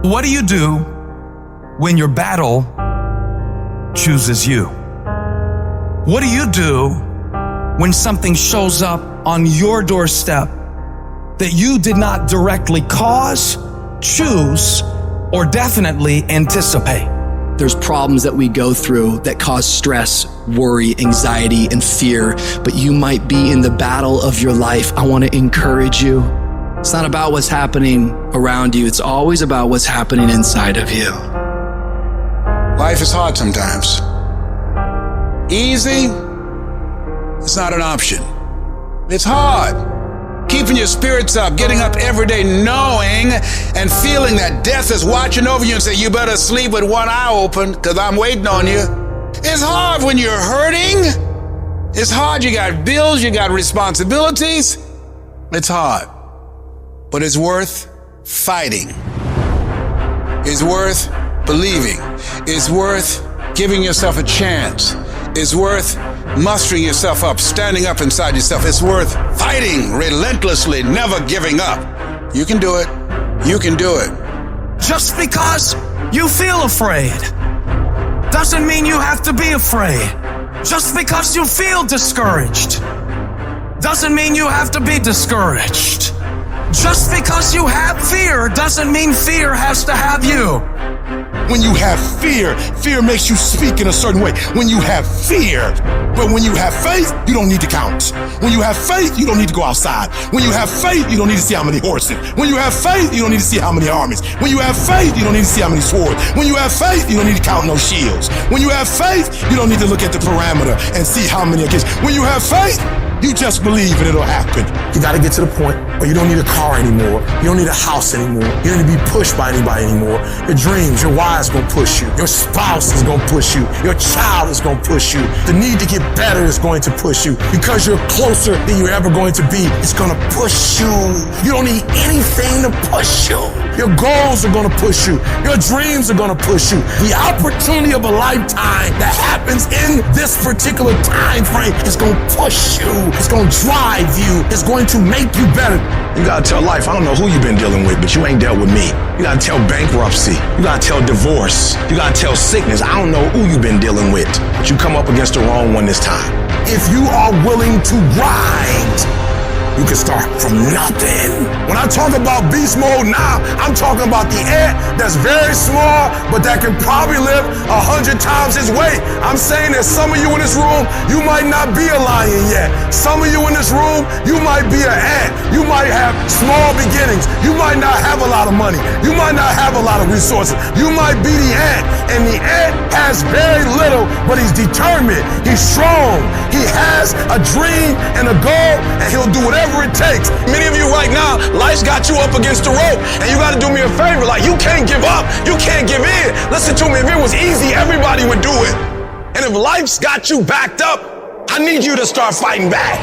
What do you do when your battle chooses you? What do you do when something shows up on your doorstep that you did not directly cause, choose, or definitely anticipate? There's problems that we go through that cause stress, worry, anxiety, and fear, but you might be in the battle of your life. I want to encourage you. It's not about what's happening around you. It's always about what's happening inside of you. Life is hard sometimes. Easy, it's not an option. It's hard. Keeping your spirits up, getting up every day knowing and feeling that death is watching over you and say, you better sleep with one eye open because I'm waiting on you. It's hard when you're hurting. It's hard. You got bills, you got responsibilities. It's hard. But it's worth fighting. It's worth believing. It's worth giving yourself a chance. It's worth mustering yourself up, standing up inside yourself. It's worth fighting relentlessly, never giving up. You can do it. You can do it. Just because you feel afraid doesn't mean you have to be afraid. Just because you feel discouraged doesn't mean you have to be discouraged. Just because you have fear doesn't mean fear has to have you. When you have fear, fear makes you speak in a certain way. When you have fear, but when you have faith, you don't need to count. When you have faith, you don't need to go outside. When you have faith, you don't need to see how many horses. When you have faith, you don't need to see how many armies. When you have faith, you don't need to see how many swords. When you have faith, you don't need to count no shields. When you have faith, you don't need to look at the parameter and see how many against. When you have faith, you just believe and it'll happen. You gotta get to the point where you don't need a car anymore. You don't need a house anymore. You don't need to be pushed by anybody anymore. Your dreams, your wives gonna push you. Your spouse is gonna push you. Your child is gonna push you. The need to get better is going to push you. Because you're closer than you're ever going to be, it's gonna push you. You don't need anything to push you. Your goals are gonna push you. Your dreams are gonna push you. The opportunity of a lifetime that happens in this particular time frame is gonna push you. It's gonna drive you. It's going to make you better. You gotta tell life, I don't know who you've been dealing with, but you ain't dealt with me. You gotta tell bankruptcy. You gotta tell divorce. You gotta tell sickness. I don't know who you've been dealing with, but you come up against the wrong one this time. If you are willing to grind, you can start from nothing. When I talk about beast mode now, I'm talking about the ant that's very small, but that can probably live 100 times his weight. I'm saying that some of you in this room, you might not be a lion yet. Some of you in this room, you might be an ant. You might have small beginnings. You might not have a lot of money. You might not have a lot of resources. You might be the ant, and the ant has very little, but he's determined. He's strong. He has a dream and a goal, and he'll do whatever it takes. Many of you right now, life's got you up against the rope, and you got to do me a favor. Like, you can't give up. You can't give in. Listen to me. If it was easy, everybody would do it. And if life's got you backed up, I need you to start fighting back.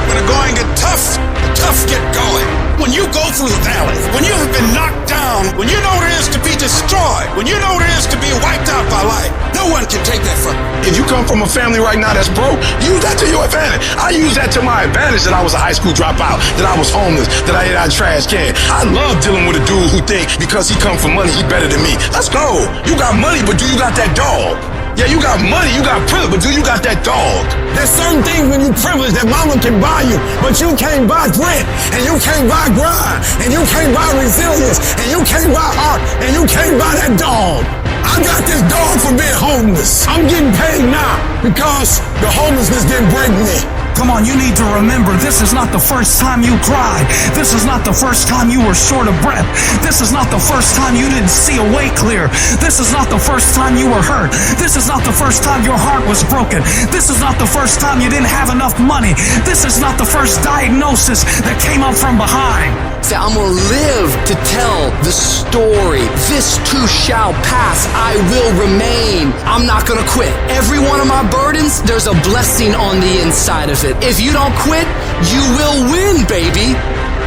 When the going get tough, the tough get going. When you go through the valley, when you have been knocked down, when you know what it is to be destroyed, when you know what it is to be wiped out by life, no one can take that from you. If you come from a family right now that's broke, use that to your advantage. I use that to my advantage that I was a high school dropout, that I was homeless, that I ate out of trash can. I love dealing with a dude who think because he come from money, he better than me. Let's go. You got money, but do you got that dog? Yeah, you got money, you got privilege, but do you got that dog? There's certain things when you privilege that mama can buy you, but you can't buy grit, and you can't buy grind, and you can't buy resilience, and you can't buy heart, and you can't buy that dog. I got this dog for being homeless. I'm getting paid now because the homelessness didn't break me. Come on, you need to remember, this is not the first time you cried. This is not the first time you were short of breath. This is not the first time you didn't see a way clear. This is not the first time you were hurt. This is not the first time your heart was broken. This is not the first time you didn't have enough money. This is not the first diagnosis that came up from behind. Say, I'm gonna live to tell the story. This too shall pass. I will remain. I'm not gonna quit. Every one of my burdens, there's a blessing on the inside of it. If you don't quit, you will win, baby.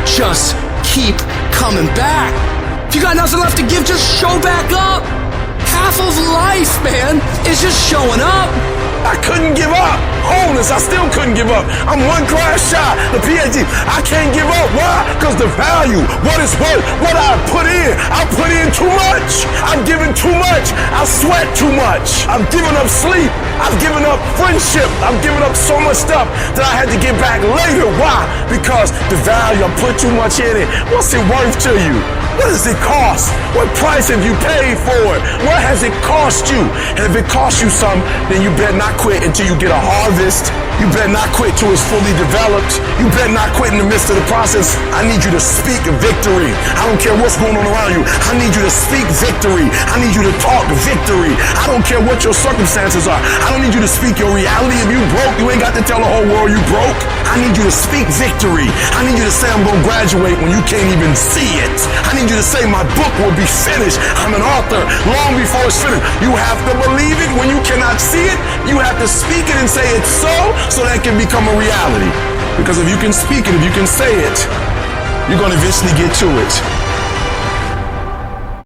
Just keep coming back. If you got nothing left to give, just show back up. Half of life, man, is just showing up. I couldn't give up. Homeless, I still couldn't give up. I'm one class shy, the PhD. I can't give up. Why? Because the value, what it's worth, what I put in too much. I'm giving too much. I sweat too much. I'm giving up sleep. I've given up friendship. I've given up so much stuff that I had to get back later. Why? Because the value, I put too much in it. What's it worth to you? What does it cost? What price have you paid for it? What has it cost you? And if it costs you something, then you better not quit until you get a harvest. You better not quit till it's fully developed. You better not quit in the midst of the process. I need you to speak victory. I don't care what's going on around you. I need you to speak victory. I need you to talk victory. I don't care what your circumstances are. I don't need you to speak your reality. If you broke, you ain't got to tell the whole world you broke. I need you to speak victory. I need you to say I'm going to graduate when you can't even see it. I need you to say my book will be finished. I'm an author long before it's finished. You have to believe it when you cannot see it. You have to speak it and say it's so that it can become a reality. Because if you can speak it, if you can say it, you're going to eventually get to it.